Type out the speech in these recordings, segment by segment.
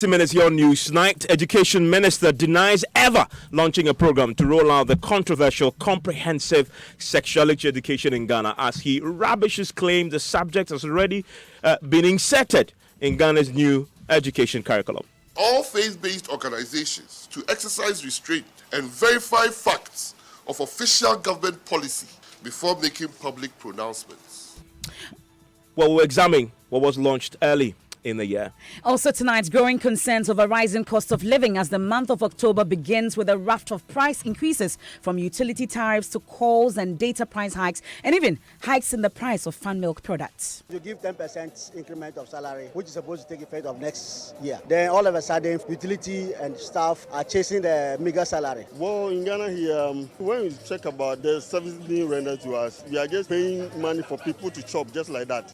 Minutes Your News Tonight. Education Minister denies ever launching a program to roll out the controversial comprehensive sexuality education in Ghana as he rubbishes claim the subject has already been inserted in Ghana's new education curriculum. All faith-based organizations to exercise restraint and verify facts of official government policy before making public pronouncements. Well, we'll examine what was launched early in the year. Also tonight, growing concerns over rising cost of living as the month of October begins with a raft of price increases from utility tariffs to calls and data price hikes and even hikes in the price of fan milk products. You give 10% increment of salary, which is supposed to take effect of next year. Then all of a sudden, utility and staff are chasing the meager salary. Well, in Ghana here, when we check about the services being rendered to us, we are just paying money for people to chop just like that.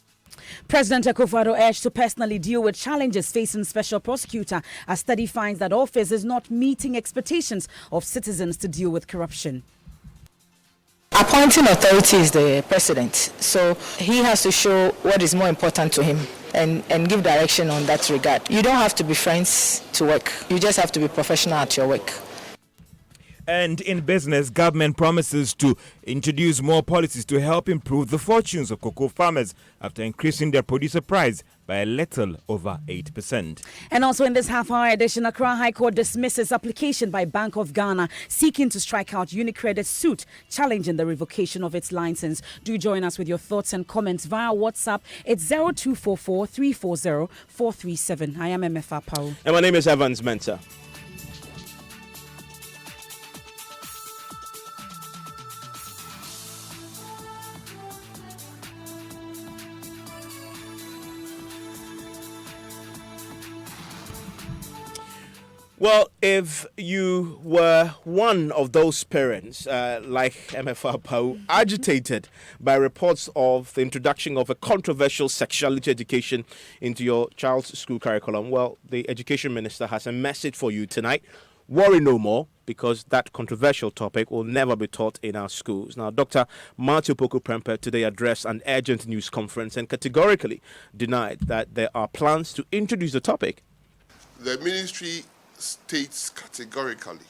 President Akufo-Addo urged to personally deal with challenges facing special prosecutor as study finds that office is not meeting expectations of citizens to deal with corruption. Appointing authority is the president, so he has to show what is more important to him and give direction on that regard. You don't have to be friends to work, you just have to be professional at your work. And in business, government promises to introduce more policies to help improve the fortunes of cocoa farmers after increasing their producer price by a little over 8%. And also in this half-hour edition, Accra High Court dismisses application by Bank of Ghana seeking to strike out UniCredit's suit challenging the revocation of its license. Do join us with your thoughts and comments via WhatsApp. It's 0244 340 437. I am MFA Pau. And my name is Evans Mensah. Well, if you were one of those parents, like MFR Pau, agitated by reports of the introduction of a controversial sexuality education into your child's school curriculum, well, the Education Minister has a message for you tonight. Worry no more, because that controversial topic will never be taught in our schools. Now, Dr. Matthew Opoku Prempeh today addressed an urgent news conference and categorically denied that there are plans to introduce the topic. The ministry states categorically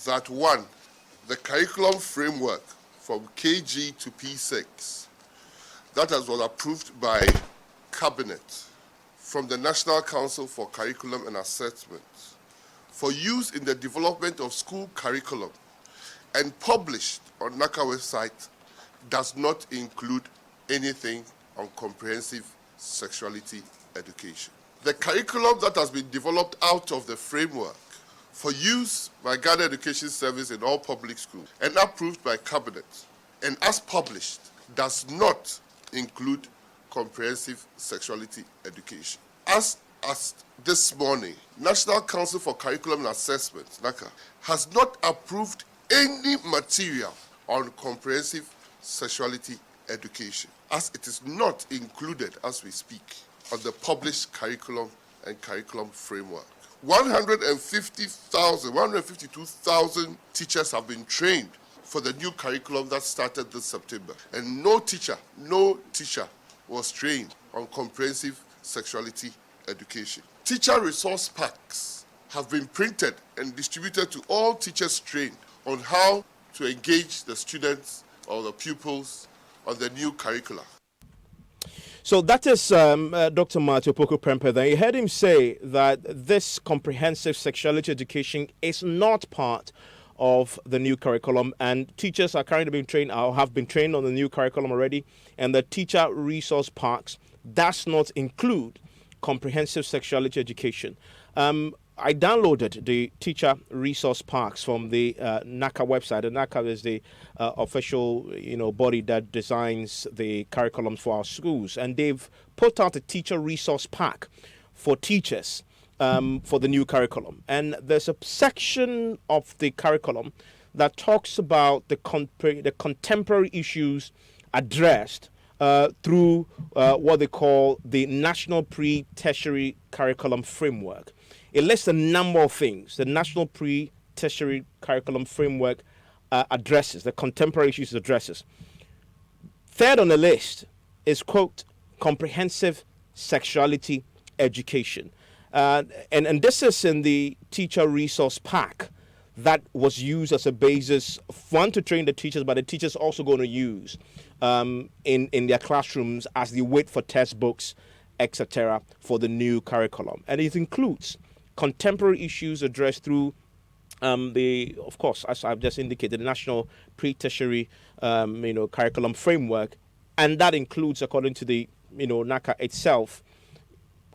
that 1, the curriculum framework from KG to P6 that was approved by Cabinet from the National Council for Curriculum and Assessment for use in the development of school curriculum and published on NACA website does not include anything on comprehensive sexuality education. The curriculum that has been developed out of the framework for use by Ghana Education Service in all public schools and approved by Cabinet and as published does not include comprehensive sexuality education. As this morning, National Council for Curriculum and Assessment, NACA, has not approved any material on comprehensive sexuality education, as it is not included as we speak on the published curriculum and curriculum framework. 152,000 teachers have been trained for the new curriculum that started this September. And no teacher was trained on comprehensive sexuality education. Teacher resource packs have been printed and distributed to all teachers trained on how to engage the students or the pupils on the new curricula. So that is Dr. Matthew Opoku Prempeh. Then you heard him say that this comprehensive sexuality education is not part of the new curriculum, and teachers are currently being trained or have been trained on the new curriculum already, and the teacher resource parks does not include comprehensive sexuality education. I downloaded the teacher resource parks from the NACA website. The NACA is the official, body that designs the curriculums for our schools, and they've put out a teacher resource pack for teachers for the new curriculum. And there's a section of the curriculum that talks about the contemporary issues addressed through what they call the National Pre-Tertiary Curriculum Framework. It lists a number of things the National Pre-Tertiary Curriculum Framework addresses, the contemporary issues addresses. Third on the list is, quote, comprehensive sexuality education. And this is in the teacher resource pack that was used as a basis, one, to train the teachers, but the teachers also going to use in their classrooms as they wait for test books, etc., for the new curriculum. And it includes contemporary issues addressed through of course, as I've just indicated, the National Pre-Tertiary curriculum framework, and that includes, according to the NACA itself,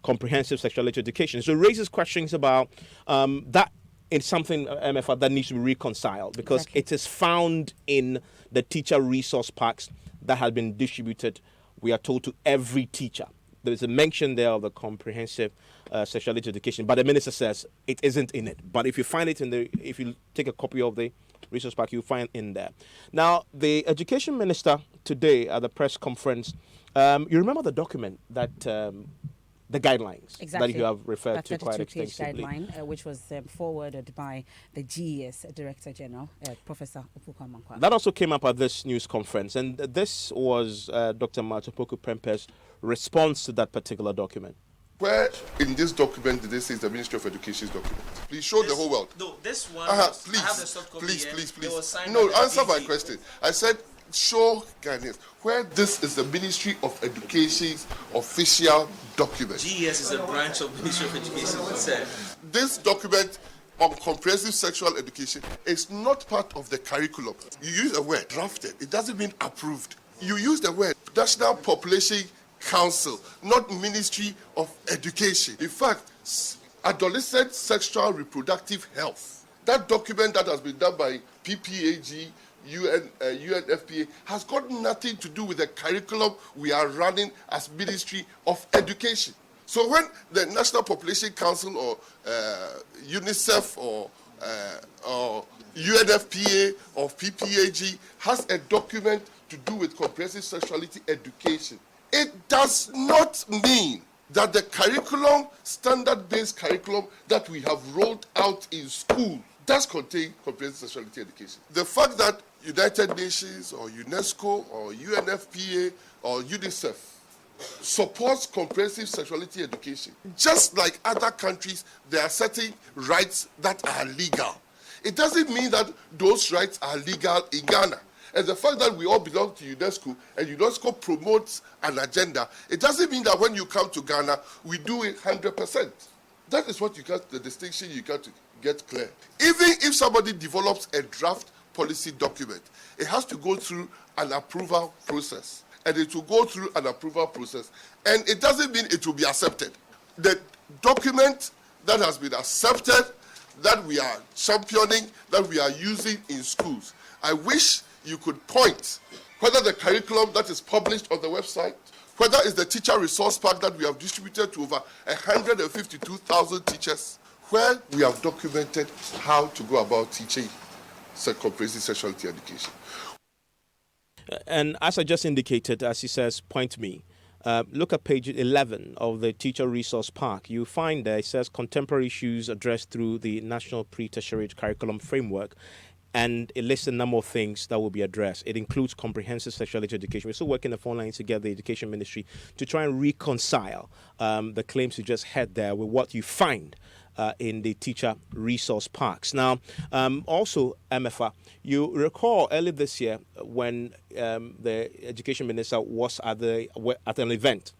comprehensive sexuality education. So it raises questions about that. It's something, MFA, that needs to be reconciled, because it is found in the teacher resource packs that have been distributed, we are told, to every teacher. There's a mention there of the comprehensive sexuality education, but the minister says it isn't in it. But if you find it if you take a copy of the resource pack, you'll find in there. Now, the education minister today at the press conference, you remember the document that the guidelines that you have referred to quite extensively. Guideline, which was forwarded by the GES Director General, Professor Opoku Amankwa. That also came up at this news conference, and this was Dr. Martin Opoku Prempeh's response to that particular document. Where in this document did they say it's the Ministry of Education's document? Please show the whole world. No, this one. Please, I have the soft copy please, here. please. No, answer my question. I said, show Ghanaians where this is the Ministry of Education's official document. GES is a branch of Ministry of Education itself. This document on comprehensive sexual education is not part of the curriculum. You use the word drafted. It doesn't mean approved. You use the word National Population Council, not Ministry of Education. In fact, adolescent sexual reproductive health, that document that has been done by PPAG, UNFPA, has got nothing to do with the curriculum we are running as Ministry of Education. So when the National Population Council or UNICEF or UNFPA or PPAG has a document to do with comprehensive sexuality education, it does not mean that the curriculum, standard-based curriculum that we have rolled out in school, does contain comprehensive sexuality education. The fact that United Nations or UNESCO or UNFPA or UNICEF supports comprehensive sexuality education, just like other countries, there are certain rights that are legal. It doesn't mean that those rights are legal in Ghana. And the fact that we all belong to UNESCO and UNESCO promotes an agenda, it doesn't mean that when you come to Ghana, we do it 100%. That is what the distinction you got to get clear. Even if somebody develops a draft policy document, it has to go through an approval process. And it will go through an approval process. And it doesn't mean it will be accepted. The document that has been accepted, that we are championing, that we are using in schools, I wish you could point whether the curriculum that is published on the website, whether it's the teacher resource pack that we have distributed to over 152,000 teachers, where we have documented how to go about teaching comprehensive sexuality education. And as I just indicated, as he says, point me. Look at page 11 of the teacher resource pack. You find there, it says contemporary issues addressed through the National Pre-Tertiary Curriculum Framework. And it lists a number of things that will be addressed. It includes comprehensive sexuality education. We're still working the phone lines together, the Education Ministry, to try and reconcile the claims you just had there with what you find in the teacher resource parks. Now, also, MFA, you recall earlier this year when the Education Minister was at an event,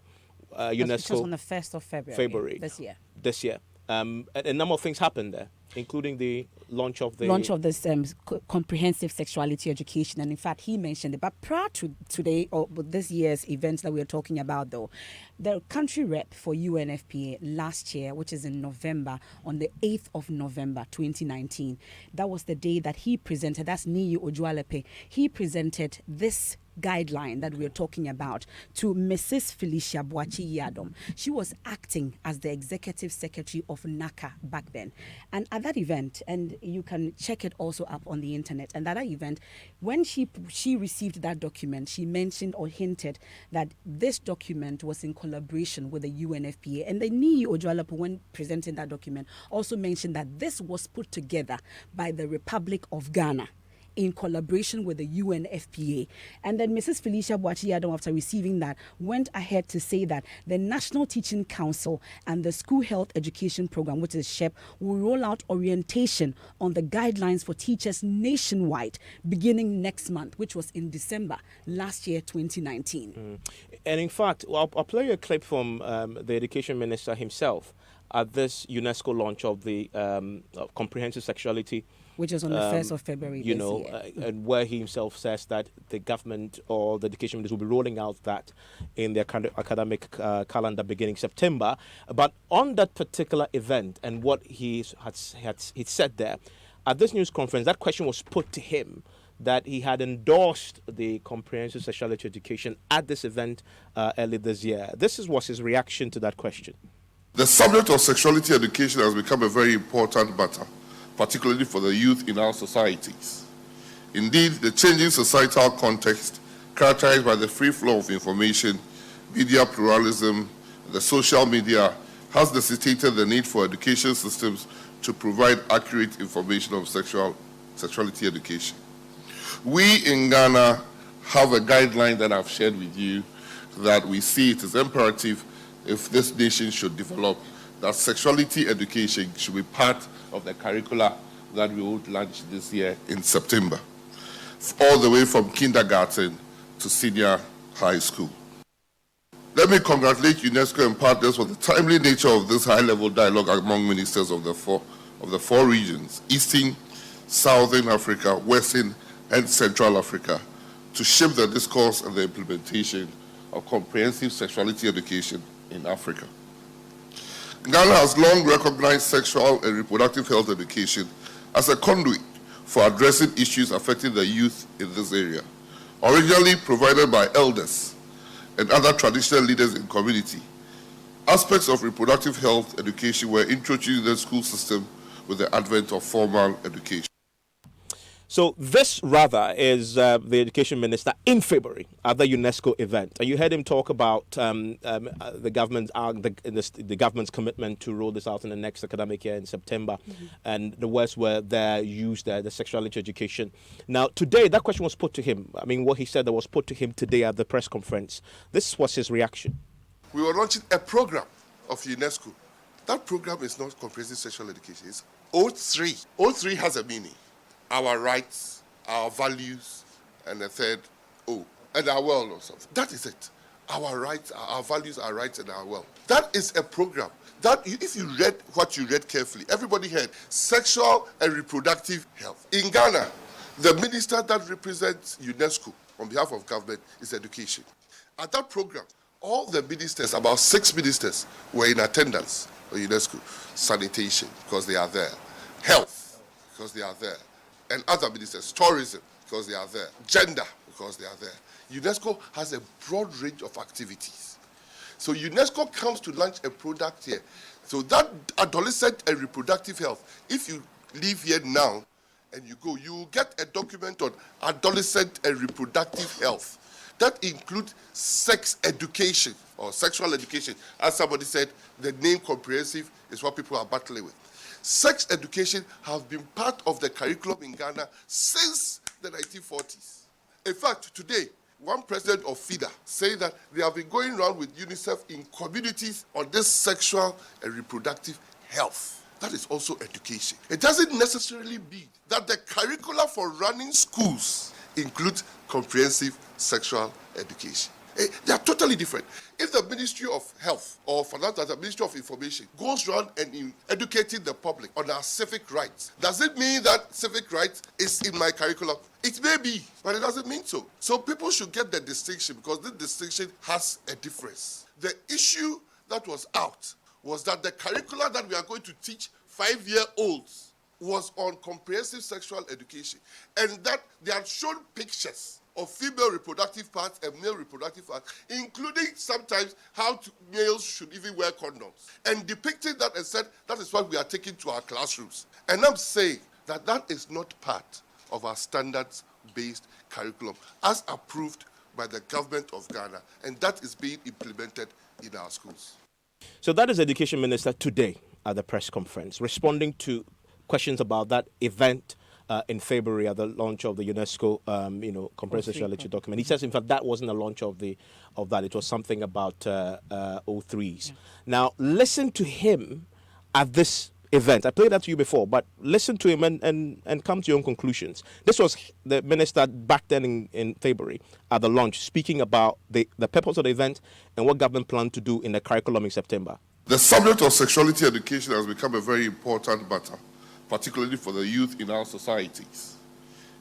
UNESCO. It was on the 1st of February this year. A number of things happened there, including the launch of this comprehensive sexuality education. And in fact, he mentioned it. But prior to today, or this year's events that we're talking about, though, the country rep for UNFPA last year, which is in November, on the 8th of November 2019, that was the day that he presented, that's Niyi Ojualepe, he presented this guideline that we're talking about to Mrs. Felicia Boachi Yadom. She was acting as the executive secretary of NACA back then. And at that event, and you can check it also up on the internet, and at that event, when she received that document, she mentioned or hinted that this document was in collaboration with the UNFPA. And the Niyi Ojualepe, when presenting that document, also mentioned that this was put together by the Republic of Ghana. in collaboration with the UNFPA. And then Mrs. Felicia Boachi-Adam, after receiving that, went ahead to say that the National Teaching Council and the School Health Education Program, which is SHEP, will roll out orientation on the guidelines for teachers nationwide beginning next month, which was in December last year, 2019. And in fact, I'll play a clip from the Education Minister himself at this UNESCO launch of the Comprehensive Sexuality, which is on the 1st of February you know, and where he himself says that the government or the education minister will be rolling out that in their academic calendar beginning September. But on that particular event and what he said there, at this news conference, that question was put to him, that he had endorsed the comprehensive sexuality education at this event early this year. This was his reaction to that question. The subject of sexuality education has become a very important matter, particularly for the youth in our societies. Indeed, the changing societal context, characterized by the free flow of information, media pluralism, the social media, has necessitated the need for education systems to provide accurate information on sexuality education. We in Ghana have a guideline that I've shared with you that we see it is imperative, if this nation should develop, that sexuality education should be part of the curricula that we would launch this year in September, all the way from kindergarten to senior high school. Let me congratulate UNESCO and partners for the timely nature of this high-level dialogue among ministers of the four regions, Eastern, Southern Africa, Western, and Central Africa, to shape the discourse and the implementation of comprehensive sexuality education in Africa. Ghana has long recognized sexual and reproductive health education as a conduit for addressing issues affecting the youth in this area. Originally provided by elders and other traditional leaders in community, aspects of reproductive health education were introduced in the school system with the advent of formal education. So this, rather, is the education minister in February at the UNESCO event. And you heard him talk about the government's commitment to roll this out in the next academic year in September. And the words were there used there, the sexuality education. Now, today, that question was put to him. I mean, what he said that was put to him today at the press conference. This was his reaction. We were launching a program of UNESCO. That program is not comprehensive sexual education. It's O3. O3 has a meaning. Our rights, our values, and the third O, and our well or something. That is it. Our rights, our values, our rights, and our well. That is a program that, if you read what you read carefully, everybody heard sexual and reproductive health. In Ghana, the minister that represents UNESCO on behalf of government is education. At that program, all the ministers, about 6 ministers, were in attendance for UNESCO. Sanitation, because they are there. Health, because they are there. And other ministers, tourism, because they are there, gender, because they are there. UNESCO has a broad range of activities. So UNESCO comes to launch a product here. So that adolescent and reproductive health, if you leave here now and you go, you will get a document on adolescent and reproductive health. That includes sex education or sexual education. As somebody said, the name comprehensive is what people are battling with. Sex education has been part of the curriculum in Ghana since the 1940s. In fact, today, one president of FIDA said that they have been going around with UNICEF in communities on this sexual and reproductive health. That is also education. It doesn't necessarily mean that the curricula for running schools includes comprehensive sexual education. They are totally different. If the Ministry of Health or for that, the Ministry of Information goes around and educating the public on our civic rights, does it mean that civic rights is in my curriculum? It may be, but it doesn't mean so. So people should get the distinction, because this distinction has a difference. The issue that was out was that the curricula that we are going to teach 5-year-olds was on comprehensive sexual education, and that they had shown pictures of female reproductive parts and male reproductive parts, including sometimes how males should even wear condoms, and depicted that and said that is what we are taking to our classrooms. And I'm saying that that is not part of our standards-based curriculum as approved by the government of Ghana, and that is being implemented in our schools. So that is Education Minister today at the press conference, responding to questions about that event in February at the launch of the UNESCO, comprehensive sexuality document. He says, in fact, that wasn't a launch of that. It was something about O3s. Yeah. Now, listen to him at this event. I played that to you before, but listen to him and come to your own conclusions. This was the minister back then in February at the launch, speaking about the purpose of the event and what government planned to do in the curriculum in September. The subject of sexuality education has become a very important matter, particularly for the youth in our societies.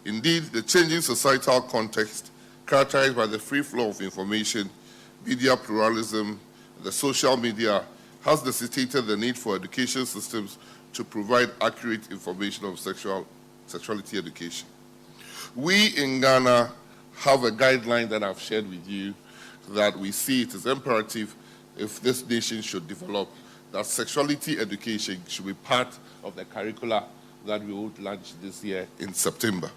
Indeed, the changing societal context, characterized by the free flow of information, media pluralism, the social media, has necessitated the need for education systems to provide accurate information of sexuality education. We in Ghana have a guideline that I've shared with you that we see it as imperative if this nation should develop, that sexuality education should be part of the curricula that we would launch this year in September,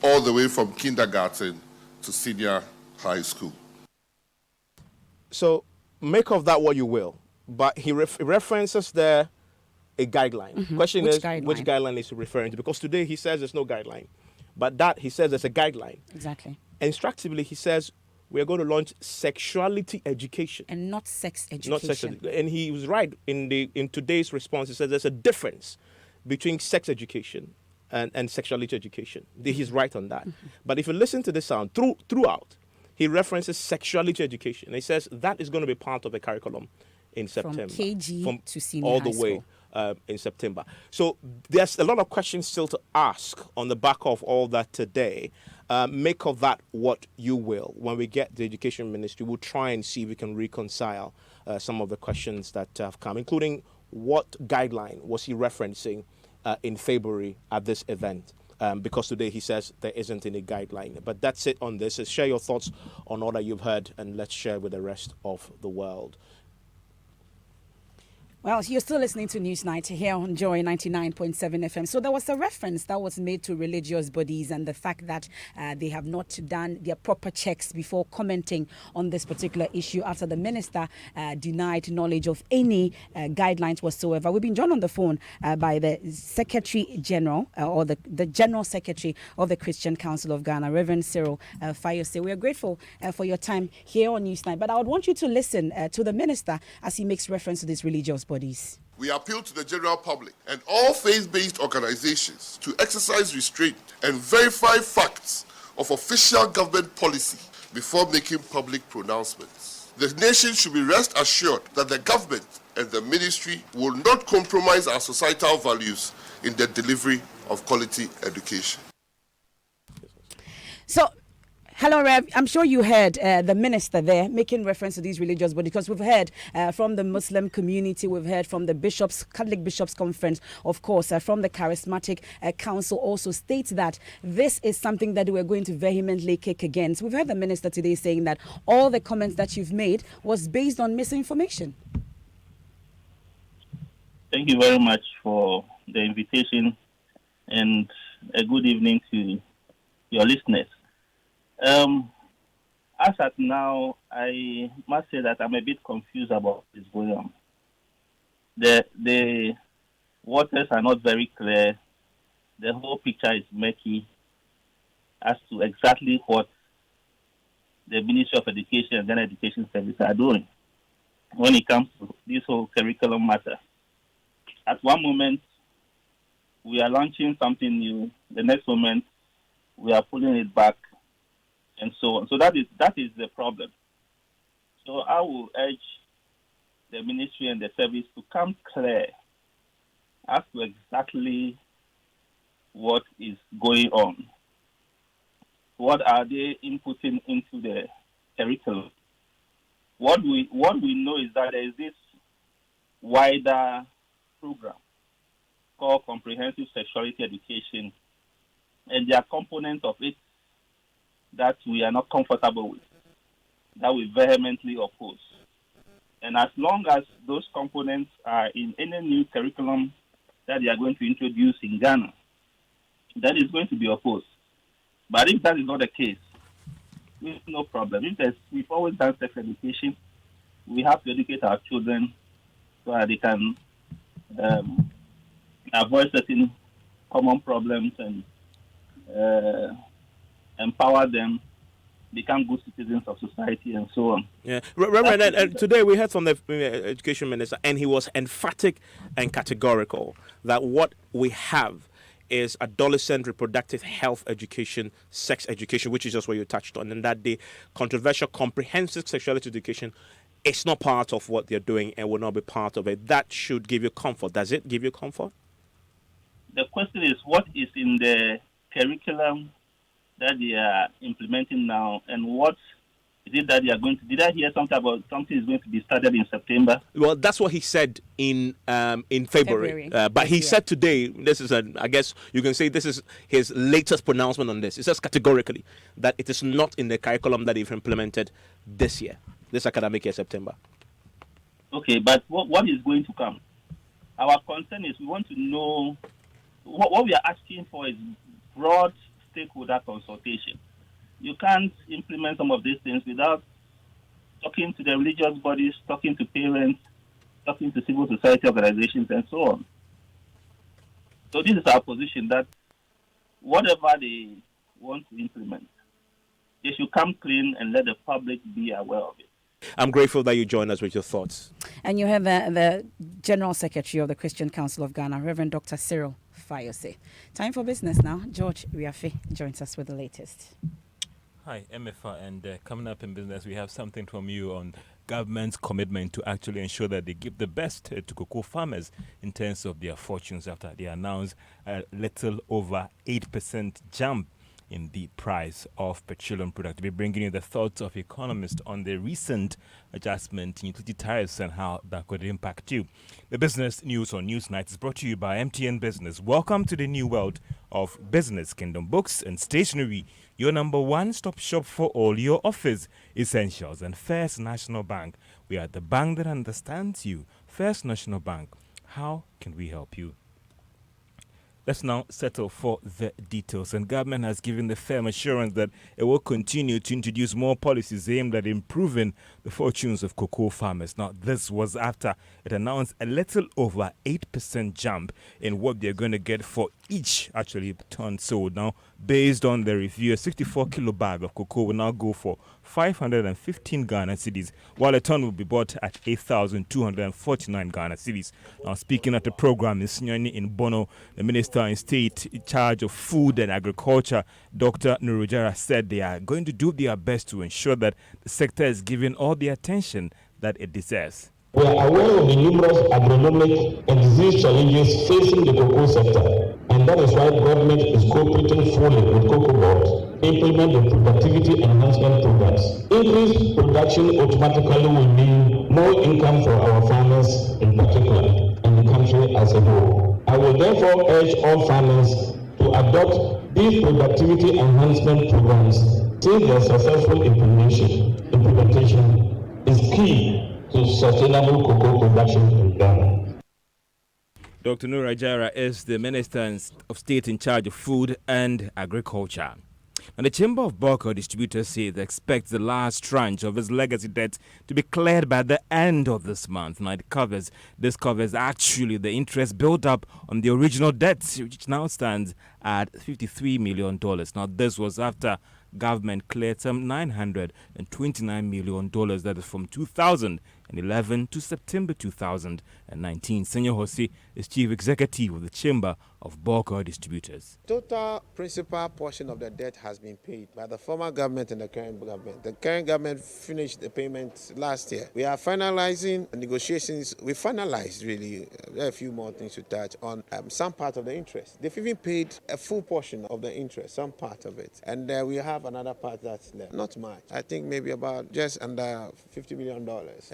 all the way from kindergarten to senior high school. So make of that what you will, but he references there a guideline. Mm-hmm. Question is, which guideline is he referring to? Because today he says there's no guideline, but that he says there's a guideline. Exactly. Instructively, he says we're going to launch sexuality education. And not sex education. Not sex education. And he was right in today's response. He says there's a difference between sex education and sexuality education. He's right on that. Mm-hmm. But if you listen to the sound throughout, he references sexuality education. And he says that is going to be part of the curriculum in September. From KG to senior all high the way school. In September. So there's a lot of questions still to ask on the back of all that today. Make of that what you will. When we get the education ministry, we'll try and see if we can reconcile some of the questions that have come, including what guideline was he referencing in February at this event. Because today he says there isn't any guideline. But that's it on this. Share your thoughts on all that you've heard, and let's share with the rest of the world. Well, you're still listening to Newsnight here on Joy 99.7 FM. So there was a reference that was made to religious bodies and the fact that they have not done their proper checks before commenting on this particular issue after the minister denied knowledge of any guidelines whatsoever. We've been joined on the phone by the Secretary General or the General Secretary of the Christian Council of Ghana, Reverend Cyril Fayose. We are grateful for your time here on Newsnight, but I would want you to listen to the minister as he makes reference to these religious bodies. We appeal to the general public and all faith-based organizations to exercise restraint and verify facts of official government policy before making public pronouncements. The nation should be rest assured that the government and the ministry will not compromise our societal values in the delivery of quality education. So, hello, Rev. I'm sure you heard the minister there making reference to these religious bodies, because we've heard from the Muslim community, we've heard from the Catholic Bishops Conference, of course, from the Charismatic Council also states that this is something that we're going to vehemently kick against. We've heard the minister today saying that all the comments that you've made was based on misinformation. Thank you very much for the invitation and a good evening to your listeners. As at now, I must say that I'm a bit confused about what is going on. The waters are not very clear. The whole picture is murky as to exactly what the Ministry of Education and Ghana Education Service are doing when it comes to this whole curriculum matter. At one moment, we are launching something new. The next moment, we are pulling it back, and so on. So that is the problem. So I will urge the ministry and the service to come clear as to exactly what is going on. What are they inputting into the curriculum? What we know is that there is this wider program called Comprehensive Sexuality Education, and there are components of it that we are not comfortable with, that we vehemently oppose. And as long as those components are in any new curriculum that they are going to introduce in Ghana, that is going to be opposed. But if that is not the case, there's no problem. We've always done sex education. We have to educate our children so that they can avoid certain common problems and empower them, become good citizens of society, and so on. Yeah, Reverend, and today we heard from the education minister, and he was emphatic and categorical that what we have is adolescent reproductive health education, sex education, which is just what you touched on, and that the controversial comprehensive sexuality education is not part of what they're doing and will not be part of it. That should give you comfort. Does it give you comfort? The question is, what is in the curriculum that they are implementing now, and what is it that they are going to? Did I hear something about something is going to be started in September? Well, that's what he said in February. But he said today, this is I guess you can say this is his latest pronouncement on this. He says categorically that it is not in the curriculum that they've implemented this year, this academic year, September. Okay, but what is going to come? Our concern is we want to know what we are asking for is broad stakeholder consultation. You can't implement some of these things without talking to the religious bodies, talking to parents, talking to civil society organizations, and so on. So this is our position, that whatever they want to implement, they should come clean and let the public be aware of it. I'm grateful that you joined us with your thoughts. And you have the General Secretary of the Christian Council of Ghana, Reverend Dr. Cyril Fayose. Time for business now. George Riafe joins us with the latest. Hi, MFA, and coming up in business, we have something from you on government's commitment to actually ensure that they give the best to cocoa farmers in terms of their fortunes after they announced a little over 8% jump in the price of petroleum product. We're bringing you the thoughts of economists on the recent adjustment in utility tariffs and how that could impact you. The business news on Newsnight is brought to you by MTN Business. Welcome to the new world of business. Kingdom Books and Stationery, your number one-stop shop for all your office essentials. And First National Bank, we are the bank that understands you. First National Bank, how can we help you? Let's now settle for the details. And government has given the firm assurance that it will continue to introduce more policies aimed at improving the fortunes of cocoa farmers. Now, this was after it announced a little over 8% jump in what they're going to get for each actually ton sold. Now, based on the review, a 64-kilo bag of cocoa will now go for 515 Ghana cedis, while a ton will be bought at 8,249 Ghana cedis. Now, speaking at the program in Sinyani in Bono, the Minister in State in charge of Food and Agriculture, Dr. Nurujara, said they are going to do their best to ensure that the sector is given all the attention that it deserves. We are aware of the numerous agronomic and disease challenges facing the cocoa sector, and that is why government is cooperating fully with Cocoa Board to implement the productivity enhancement programs. Increased production automatically will mean more income for our farmers in particular, and the country as a whole. I will therefore urge all farmers to adopt these productivity enhancement programs, since their successful implementation is key to sustainable cocoa production in Ghana. Dr. Nurajara is the Minister of State in charge of Food and Agriculture. And the Chamber of Bulk Distributors says they expect the last tranche of its legacy debt to be cleared by the end of this month. Now, this covers actually the interest built up on the original debt, which now stands at $53 million. Now, this was after government cleared some $929 million, that is from 2011 to September 2019. Senor Jose is Chief Executive of the Chamber of Bulk Distributors. Total principal portion of the debt has been paid by the former government and the current government. The current government finished the payment last year. We are finalizing negotiations. We finalized really a few more things to touch on some part of the interest. They've even paid a full portion of the interest, some part of it. And we have another part that's left. Not much. I think maybe about just under $50 million.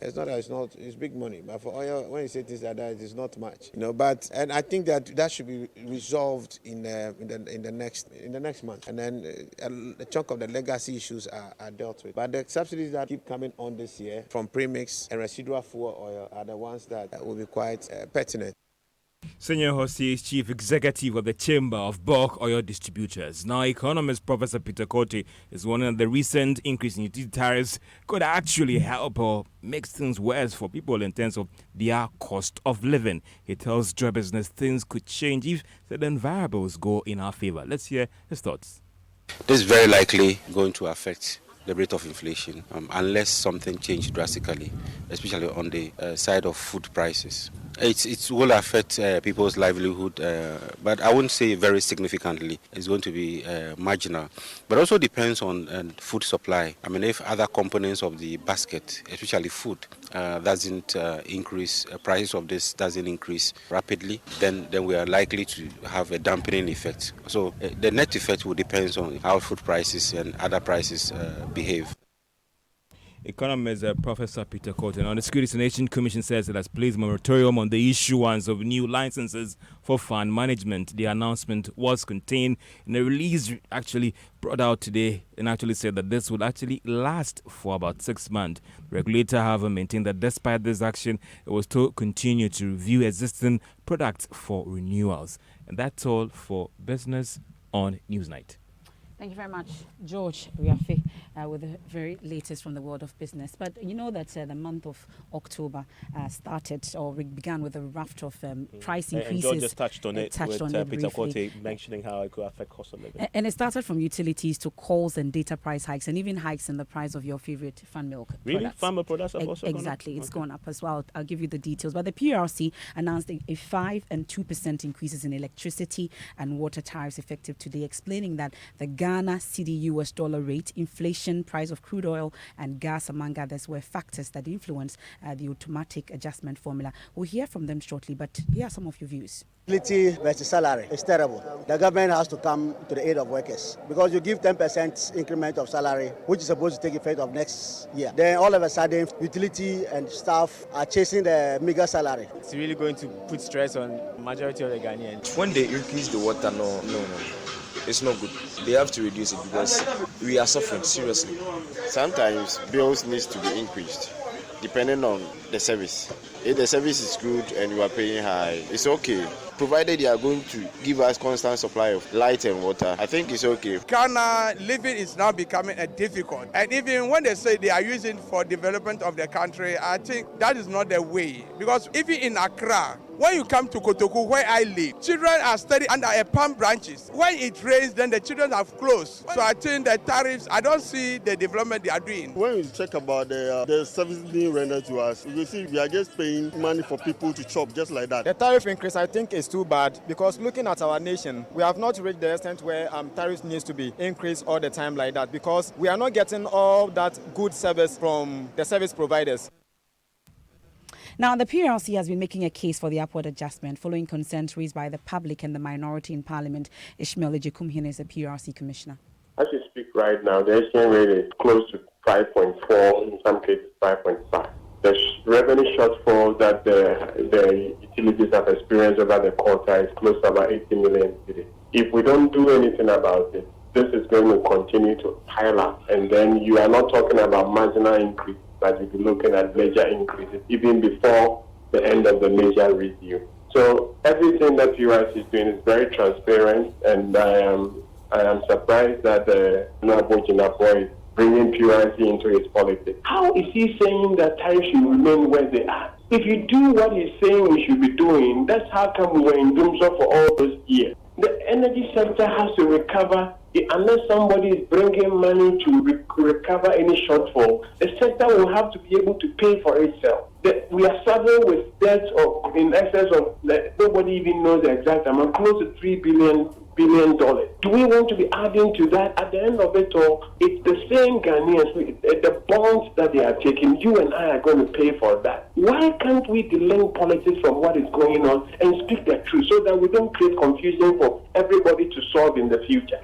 It's not that it's big money, but for oil, when you say things like that, it's not much. And I think that should be resolved in the next month, and then a chunk of the legacy issues are dealt with. But the subsidies that keep coming on this year from premix and residual fuel oil are the ones that will be quite pertinent. Senior Hosi is Chief Executive of the Chamber of Bulk Oil Distributors. Now, economist Professor Peter Kote is warning that the recent increase in utility tariffs could actually help or make things worse for people in terms of their cost of living. He tells Joy Business things could change if certain variables go in our favor. Let's hear his thoughts. This is very likely going to affect the rate of inflation unless something changes drastically, especially on the side of food prices. It will affect people's livelihood, but I wouldn't say very significantly. It's going to be marginal. But also depends on food supply. I mean, if other components of the basket, especially food, doesn't increase, prices of this doesn't increase rapidly, then we are likely to have a dampening effect. So the net effect will depend on how food prices and other prices behave. Economist Professor Peter Cotton. Now, the Securities and Exchange Commission says it has placed a moratorium on the issuance of new licenses for fund management. The announcement was contained in a release actually brought out today and actually said that this will actually last for about 6 months. The regulator, however, maintained that despite this action, it will still continue to review existing products for renewals. And that's all for Business on Newsnight. Thank you very much, George Riafe, with the very latest from the world of business. But you know that the month of October started or began with a raft of price increases. And George just touched on it with Peter Kote mentioning how it could affect cost of living. And it started from utilities to calls and data price hikes and even hikes in the price of your favorite fan milk Really? products. Farmer products have also Exactly. gone up? It's gone up as well. I'll give you the details. But the PRC announced a 5% and 2% increases in electricity and water tariffs effective today, explaining that the Ghana cedi US dollar rate, inflation, price of crude oil and gas, among others, were factors that influence the automatic adjustment formula. We'll hear from them shortly, but here are some of your views. Utility versus salary is terrible. The government has to come to the aid of workers because you give 10% increment of salary, which is supposed to take effect of next year. Then all of a sudden, utility and staff are chasing the meager salary. It's really going to put stress on majority of the Ghanaians. When they increase the water, no. It's not good. They have to reduce it because we are suffering seriously. Sometimes bills need to be increased depending on the service. If the service is good and you are paying high, it's okay. Provided they are going to give us constant supply of light and water, I think it's okay. Ghana living is now becoming difficult. And even when they say they are using for development of the country, I think that is not the way. Because even in Accra, when you come to Kotoku, where I live, children are studying under a palm branches. When it rains, then the children have closed. So I think the tariffs, I don't see the development they are doing. When we check about the service being rendered to us, you see we are just paying money for people to chop just like that. The tariff increase, I think, is too bad because looking at our nation, we have not reached the extent where tariffs needs to be increased all the time like that because we are not getting all that good service from the service providers. Now, the PRC has been making a case for the upward adjustment following concerns raised by the public and the minority in Parliament. Ishmael Ejekumhene is the PRC commissioner. As you speak right now, the exchange rate is close to 5.4, in some cases 5.5. The revenue shortfall that the utilities have experienced over the quarter is close to about 80 million today. If we don't do anything about it, this is going to continue to pile up, and then you are not talking about marginal increase, but you'll be looking at major increases even before the end of the major review. So everything that PRC is doing is very transparent, and I am surprised that Nabo Jinapor is bringing PRC into his politics. How is he saying that tariffs should remain where they are? If you do what he's saying we should be doing, that's how come we were in doomsday for all those years. The energy sector has to recover. Unless somebody is bringing money to recover any shortfall, the sector will have to be able to pay for itself. We are suffering with debts in excess of, nobody even knows the exact amount, close to $3 billion. Do we want to be adding to that? At the end of it all, it's the same Ghanaians, the bonds that they are taking, you and I are going to pay for that. Why can't we delink politics from what is going on and speak the truth so that we don't create confusion for everybody to solve in the future?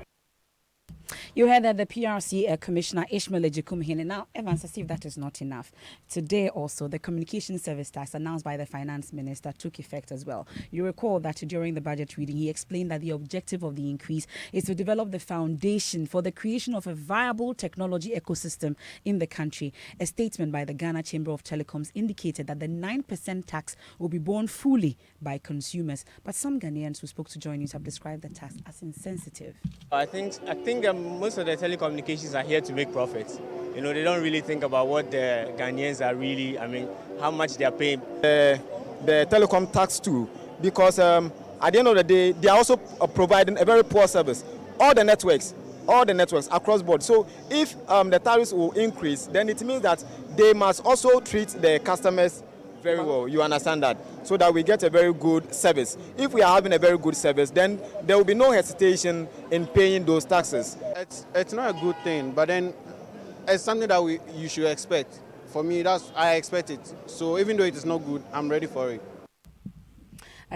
You heard that the PRC Commissioner Ishmael Ejikumhene. Now, Evans, as if that is not enough. Today also, the communication service tax announced by the finance minister took effect as well. You recall that during the budget reading, he explained that the objective of the increase is to develop the foundation for the creation of a viable technology ecosystem in the country. A statement by the Ghana Chamber of Telecoms indicated that the 9% tax will be borne fully by consumers. But some Ghanaians who spoke to Joy News have described the tax as insensitive. I think most of the telecommunications are here to make profits. You know, they don't really think about what the Ghanaians are really, how much they are paying. The telecom tax too, because at the end of the day, they are also providing a very poor service. All the networks across board. So if the tariffs will increase, then it means that they must also treat the customers very well. You understand that? So that we get a very good service. If we are having a very good service, then there will be no hesitation in paying those taxes. It's not a good thing, but then it's something that you should expect. For me, I expect it. So even though it is not good, I'm ready for it.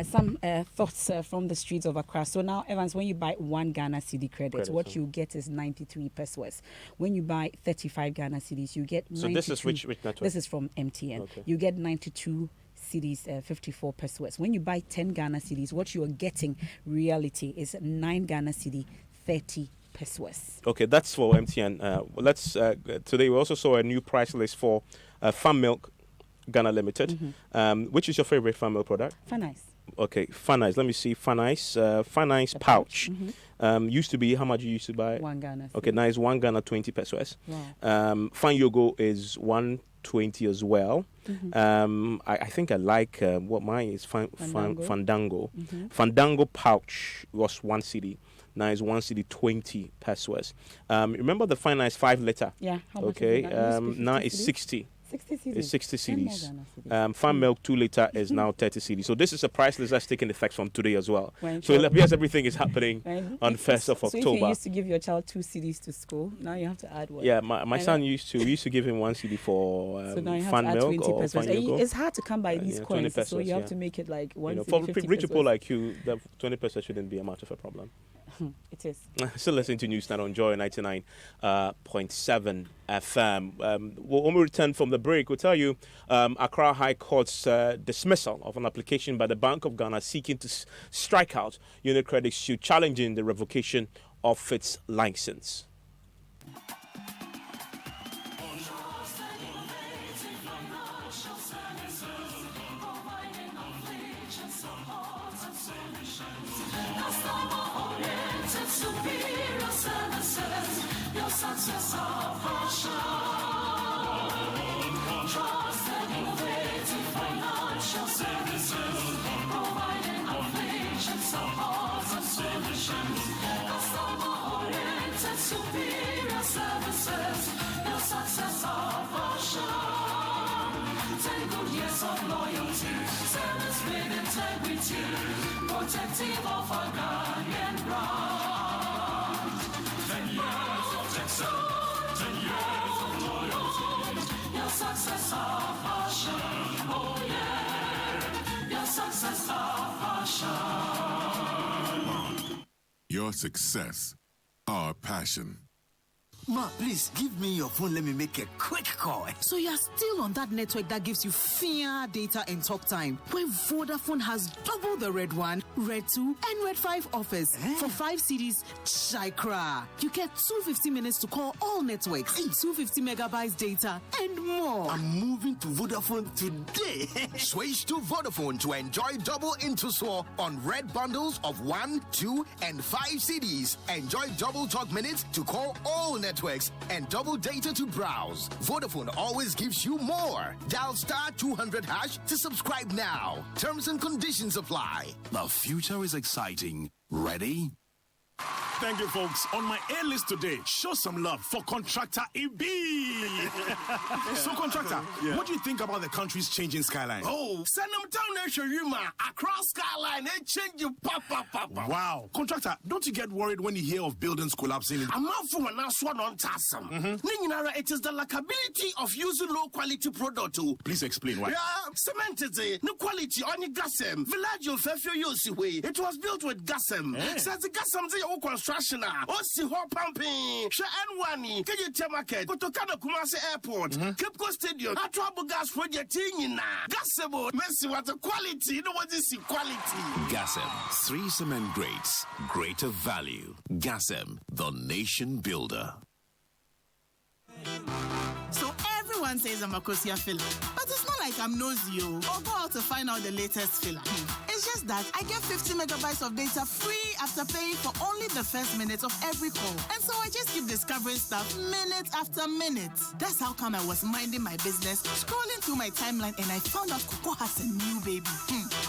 Some thoughts from the streets of Accra. So now, Evans, when you buy 1 Ghana cedi credit, what you get is 93 pesos. When you buy 35 Ghana cedis, you get 92. So this is which network? This is from MTN. Okay. You get 92 cedis, 54 pesos. When you buy 10 Ghana cedis, what you are getting reality is 9 Ghana cedi, 30 pesos. Okay, that's for MTN. Let's today we also saw a new price list for Farm Milk Ghana Limited. Which is your favorite Farm Milk product? Fanice. Okay, Fanice. Let me see. Fanice. Fanice pouch. Used to be, how much you used to buy? 1 Ghana. Okay, now it's 1 Ghana 20 pesos. Wow. Fan Yogo is 120 as well. I think I like what mine is. Fandango. Fandango pouch was 1 cedi. Now it's 1 cedi 20 pesos. Remember the Fanice 5 liter? Yeah. How much okay. is that? Now it's 60. 60 cedis. It's 60 cedis. Farm Milk 2 liter is now 30 cedis. So this is a price list that's taking effect from today as well. So it appears everything is happening on 1st of October. So if you used to give your child 2 cedis to school, now you have to add one. Yeah, my son we used to give him 1 cedi for so now you have Fan to add Milk 20 or pesos. It's hard to come by these coins, pesos, so you have to make it like 1 cedi, for 50 rich people pesos. like you, the 20 pesos shouldn't be a much of a problem. It is. Still listening to News Night on Joy 99.7 FM. When we return from the break, we'll tell you Accra High Court's dismissal of an application by the Bank of Ghana seeking to strike out UniCredit's suit challenging the revocation of its license. Success of our show. Trusted, innovative financial services, providing inflation support and solutions. Customer-oriented, superior services. The success of our show. 10 good years of loyalty, service with integrity, protective of our Ghanaian brand. 10 years. 10 years of loyalty. Your success of our show. Oh yeah. Your success of our show. Your success, our passion. Ma, please give me your phone. Let me make a quick call. So you're still on that network that gives you fair data and talk time, when Vodafone has double the Red 1, Red 2, and Red 5 offers. For 5 CDs, Chikra. You get 250 minutes to call all networks, 250 megabytes data, and more. I'm moving to Vodafone today. Switch to Vodafone to enjoy double Intusor on red bundles of 1, 2, and 5 CDs. Enjoy double talk minutes to call all networks and double data to browse. Vodafone always gives you more. Dial *200# to subscribe now. Terms and conditions apply. The future is exciting. Ready? Thank you, folks. On my A list today, show some love for Contractor EB. So, Contractor, what do you think about the country's changing skyline? Oh, send them down there, Yuma. Across skyline, they change you, papa. Wow. Contractor, don't you get worried when you hear of buildings collapsing? I'm out for an aswan on Tassam. It is the likability of using low quality product. Please explain why. Yeah, cement is no quality on the gasem. Village of Fefio Yosiwe. It was built with gasem. Says the gasem, they all construct construction. Osi ho pumping. Sha N1, KJT Market, Kotokano Kumasi Airport, Cape Coast Stadium, Atrabo Gas Project in Gasebo, Messi, what a quality. You know what is quality? Gasem, 3 cement grades, greater value. Gasem, the nation builder. So everyone says I'm a Kosia filler, but it's not like I'm nosy or go out to find out the latest filler. It's just that I get 50 megabytes of data free after paying for only the first minute of every call. And so I just keep discovering stuff minute after minute. That's how come I was minding my business, scrolling through my timeline, and I found out Coco has a new baby.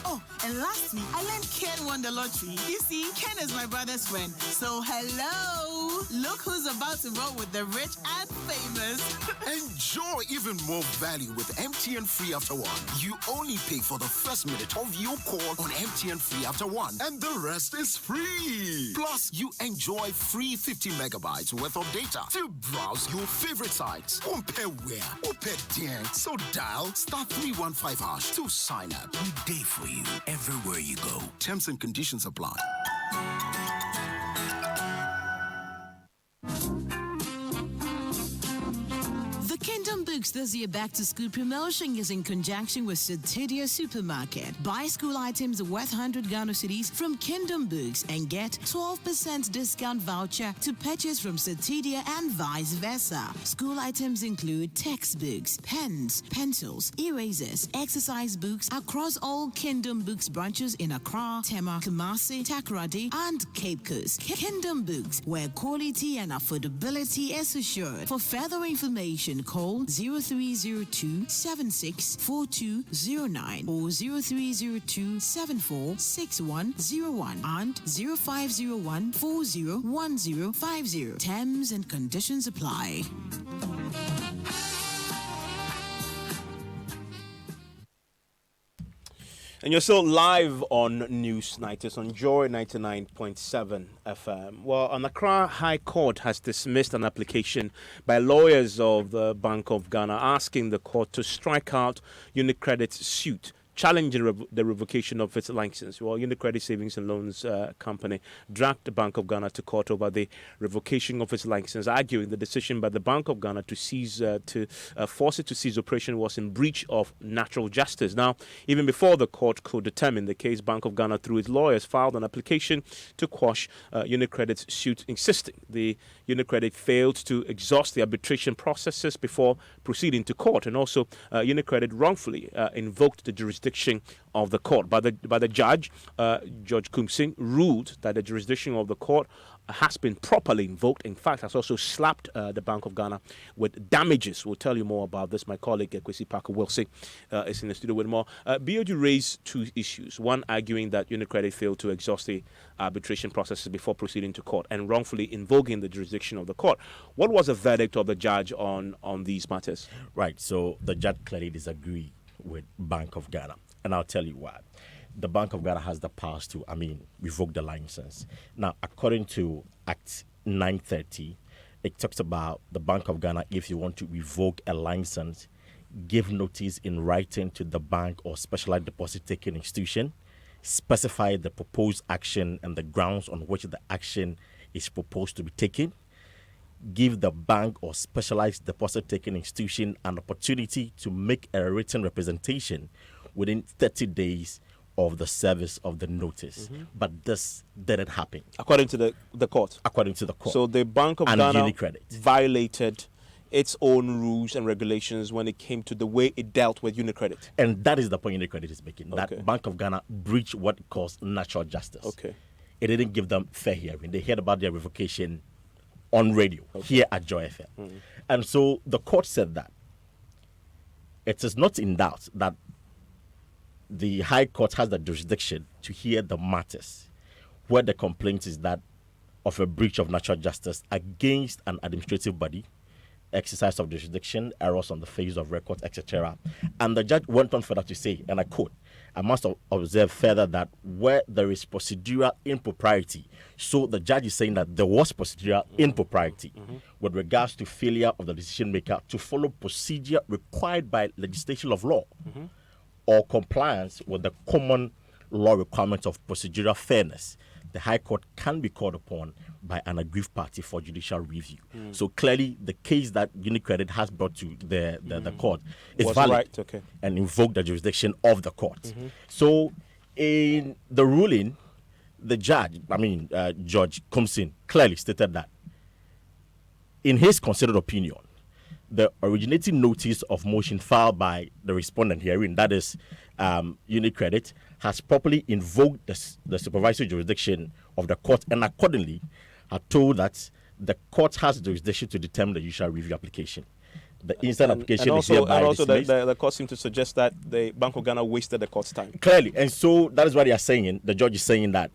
Oh, and last week I learned Ken won the lottery. You see, Ken is my brother's friend. So hello, look who's about to roll with the rich and famous. Enjoy even more value with MTN Free After One. You only pay for the first minute of your call on MTN Free After One, and the rest is free. Plus, you enjoy free 50 megabytes worth of data to browse your favorite sites. Compare where, compare there. So dial *315# to sign up. We day for you everywhere you go. Terms and conditions apply. Kingdom Books this year back to school promotion is in conjunction with Citidia Supermarket. Buy school items worth 100 Ghana cedis from Kingdom Books and get 12% discount voucher to purchase from Citidia and vice versa. School items include textbooks, pens, pencils, erasers, exercise books across all Kingdom Books branches in Accra, Tema, Kumasi, Takoradi, and Cape Coast. Kingdom Books, where quality and affordability is assured. For further information, call 0302 764209 or 0302 746101 and 0501 401050. Terms and conditions apply. And you're still live on News Night. It's on Joy 99.7 FM. Well, an Accra High Court has dismissed an application by lawyers of the Bank of Ghana asking the court to strike out UniCredit's suit challenging the revocation of its license. Well, UniCredit Savings and Loans Company dragged the Bank of Ghana to court over the revocation of its license, arguing the decision by the Bank of Ghana to force it to cease operation was in breach of natural justice. Now, even before the court could determine the case, Bank of Ghana, through its lawyers, filed an application to quash UniCredit's suit, insisting the UniCredit failed to exhaust the arbitration processes before proceeding to court, and also UniCredit wrongfully invoked the jurisdiction of the court. By the judge, Judge Kumsing, ruled that the jurisdiction of the court has been properly invoked. In fact, has also slapped the Bank of Ghana with damages. We'll tell you more about this. My colleague, Kwesi Parker-Wilson, is in the studio with more. BOG raised two issues. One, arguing that UniCredit failed to exhaust the arbitration processes before proceeding to court and wrongfully invoking the jurisdiction of the court. What was the verdict of the judge on these matters? Right, so the judge clearly disagreed with Bank of Ghana, and I'll tell you why. The Bank of Ghana has the powers to, revoke the license. Now, according to Act 930, it talks about the Bank of Ghana, if you want to revoke a license, give notice in writing to the bank or specialized deposit-taking institution, specify the proposed action and the grounds on which the action is proposed to be taken, give the bank or specialized deposit-taking institution an opportunity to make a written representation within 30 days of the service of the notice. Mm-hmm. But this didn't happen. According to the court? According to the court. So the Bank of and Ghana UniCredit violated its own rules and regulations when it came to the way it dealt with UniCredit. And that is the point UniCredit is making. Okay. That Bank of Ghana breached what it calls natural justice. Okay. It didn't give them fair hearing. They heard about their revocation on radio, here at Joy FM. Mm-hmm. And so the court said that it is not in doubt that the High Court has the jurisdiction to hear the matters where the complaint is that of a breach of natural justice against an administrative body, exercise of jurisdiction, errors on the face of records, etc. And the judge went on further to say, and I quote, I must observe further that where there is procedural impropriety, so the judge is saying that there was procedural impropriety with regards to failure of the decision maker to follow procedure required by legislation of law or compliance with the common law requirements of procedural fairness, the High Court can be called upon by an aggrieved party for judicial review. So clearly, the case that UniCredit has brought to the court is Was valid right, okay. and invoke the jurisdiction of the court. So in the ruling, the judge, Judge Kumsin, clearly stated that in his considered opinion, the originating notice of motion filed by the respondent herein, that is UniCredit, has properly invoked the supervisory jurisdiction of the court and accordingly are told that the court has jurisdiction to determine the judicial review application. The instant application and also, is hereby and also dismissed. the court seemed to suggest that the Bank of Ghana wasted the court's time. Clearly, and so that is what they are saying. The judge is saying that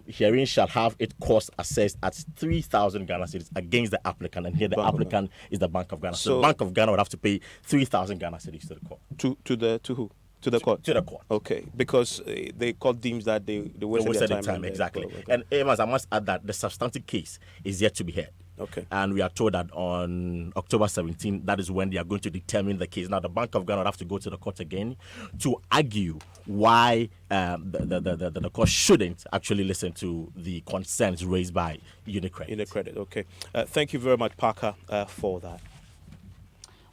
hearing shall have its cost assessed at 3,000 Ghana cedis against the applicant, and here the applicant is the Bank of Ghana. So the Bank of Ghana would have to pay 3,000 Ghana cedis to the court. To who? To the court? To the court. Okay, because the court deems that they wasted their time. Exactly. And Evans, I must add that the substantive case is yet to be heard. Okay. And we are told that on October 17, that is when they are going to determine the case. Now, the Bank of Ghana will have to go to the court again to argue why the court shouldn't actually listen to the concerns raised by UniCredit. UniCredit, okay. Thank you very much, Parker, for that.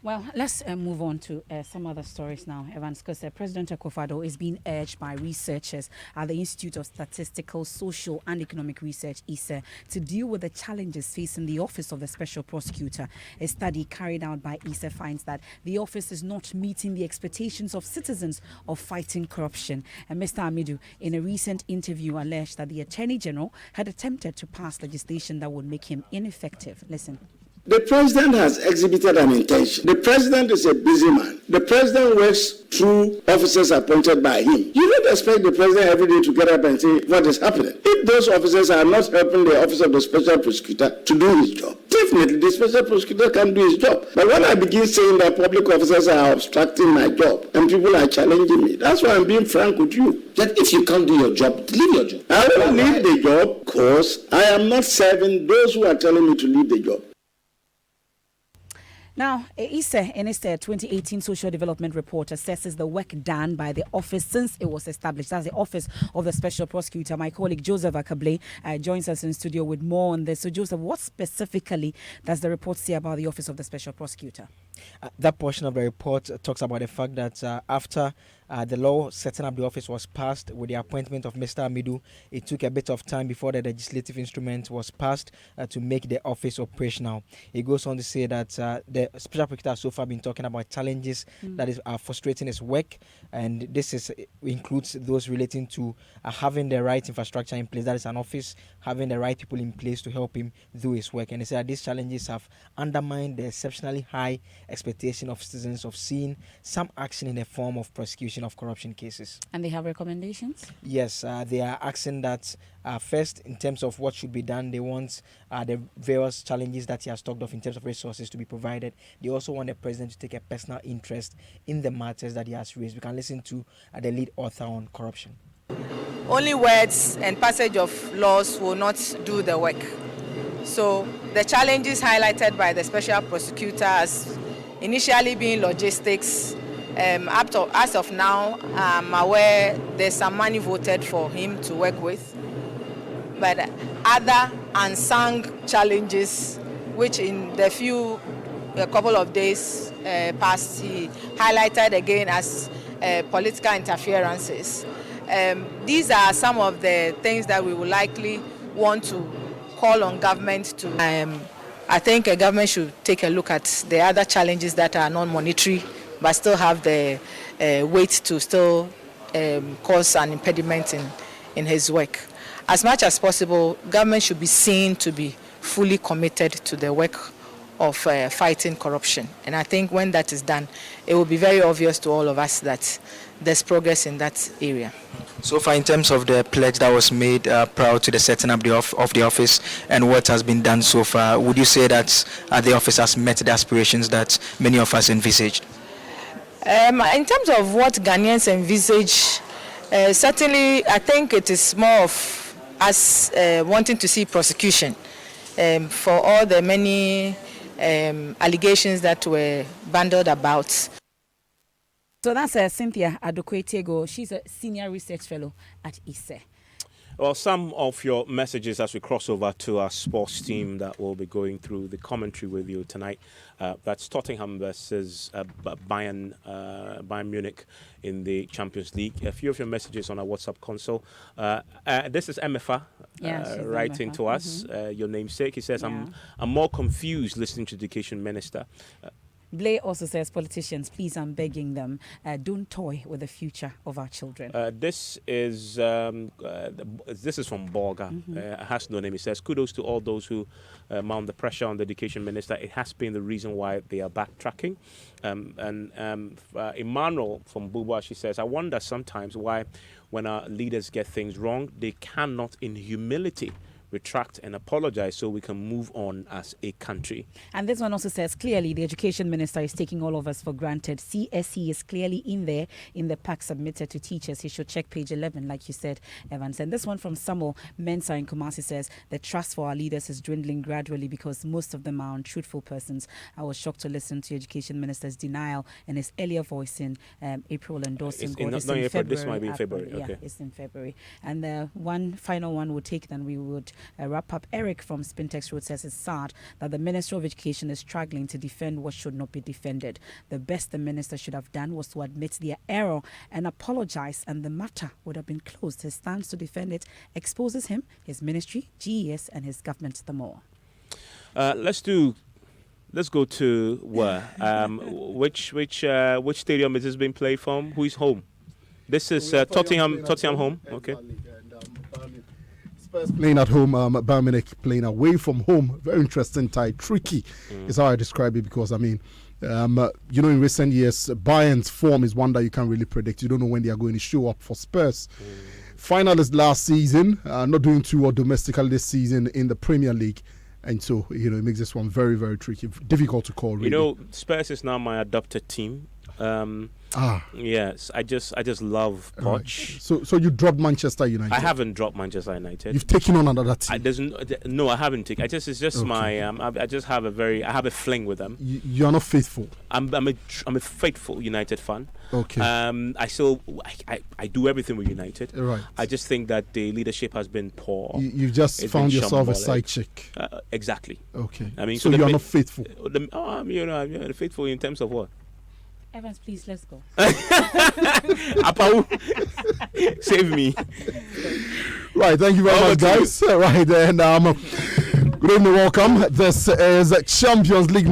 Well, let's move on to some other stories now, Evans, because President Akufo-Addo is being urged by researchers at the Institute of Statistical, Social and Economic Research, ISE, to deal with the challenges facing the Office of the Special Prosecutor. A study carried out by ISE finds that the office is not meeting the expectations of citizens of fighting corruption. And Mr. Amidu, in a recent interview, alleged that the Attorney General had attempted to pass legislation that would make him ineffective. Listen. The president has exhibited an intention. The president is a busy man. The president works through officers appointed by him. You don't expect the president every day to get up and say what is happening. If those officers are not helping the Office of the Special Prosecutor to do his job, definitely the Special Prosecutor can do his job. But when I begin saying that public officers are obstructing my job and people are challenging me, that's why I'm being frank with you. That if you can't do your job, leave your job. I will leave the job because I am not serving those who are telling me to leave the job. Now, ISE, in its 2018 Social Development Report, assesses the work done by the office since it was established. That's the Office of the Special Prosecutor. My colleague Joseph Akable joins us in studio with more on this. So, Joseph, what specifically does the report say about the Office of the Special Prosecutor? That portion of the report talks about the fact that after the law setting up the office was passed with the appointment of Mr. Amidu, it took a bit of time before the legislative instrument was passed to make the office operational. It goes on to say that the Special Prosecutor has so far been talking about challenges that are frustrating his work, and this includes those relating to having the right infrastructure in place, that is an office, having the right people in place to help him do his work. And they say that these challenges have undermined the exceptionally high expectation of citizens of seeing some action in the form of prosecution of corruption cases. And they have recommendations? Yes, they are asking that first, in terms of what should be done, they want the various challenges that he has talked of in terms of resources to be provided. They also want the president to take a personal interest in the matters that he has raised. We can listen to the lead author on corruption. Only words and passage of laws will not do the work. So the challenges highlighted by the special prosecutor as initially being logistics. As of now, I'm aware there's some money voted for him to work with. But other unsung challenges, which in the a couple of days past, he highlighted again as political interferences. These are some of the things that we will likely want to call on government to. I think a government should take a look at the other challenges that are non-monetary, but still have the weight to still cause an impediment in his work. As much as possible, government should be seen to be fully committed to the work of fighting corruption. And I think when that is done, it will be very obvious to all of us that there's progress in that area. So far, in terms of the pledge that was made prior to the setting up of the office and what has been done so far, would you say that the office has met the aspirations that many of us envisaged? In terms of what Ghanaians envisage, certainly I think it is more of us wanting to see prosecution for all the many allegations that were bandied about. So that's Cynthia Adokwetego. She's a senior research fellow at ISE. Well, some of your messages as we cross over to our sports team that will be going through the commentary with you tonight. That's Tottenham versus Bayern Munich in the Champions League. A few of your messages on our WhatsApp console. This is MFA writing to us, your namesake. He says, I'm more confused listening to the Education Minister. Blay also says, politicians, please, I'm begging them, don't toy with the future of our children. This is from Borga. Has no name. He says, kudos to all those who mount the pressure on the Education Minister. It has been the reason why they are backtracking. Emmanuel from Bubwa, she says, I wonder sometimes why when our leaders get things wrong, they cannot in humility retract and apologize so we can move on as a country. And this one also says, clearly the Education Minister is taking all of us for granted. CSE is clearly in there in the pack submitted to teachers. He should check page 11, like you said, Evans. And this one from Samuel Mensah in Kumasi says, the trust for our leaders is dwindling gradually because most of them are untruthful persons. I was shocked to listen to Education Minister's denial and his earlier voice in April endorsing God. This might be in February. Yeah, it's in February. And the one final one we'll take, then we would wrap up. Eric from Spintex Road says it's sad that the Minister of Education is struggling to defend what should not be defended. The best the minister should have done was to admit their error and apologize, and the matter would have been closed. His stance to defend it exposes him, his ministry, GES, and his government the more. Let's go to where? Which stadium is this being played from? Who is home? This is Tottenham home. Okay. Spurs playing at home, Bayern Munich playing away from home. Very interesting tie, tricky is how I describe it, because I mean, in recent years, Bayern's form is one that you can't really predict. You don't know when they are going to show up for Spurs. Finalist last season, not doing too well domestically this season in the Premier League. And so, it makes this one very, very tricky, difficult to call, really. Spurs is now my adopted team. Yes, I just love Poch. Right. So you dropped Manchester United? I haven't dropped Manchester United. You've taken on another team? No, I haven't taken. It's just okay. I just have I have a fling with them. You're not faithful. I'm a faithful United fan. Okay. I do everything with United. Right. I just think that the leadership has been poor. You've just found yourself a side chick. Exactly. Okay. I mean, so you're not faithful. I'm faithful in terms of what? Evans, please, let's go. Apau, save me. Right, thank you very much, guys. Right, and good evening, welcome. This is Champions League.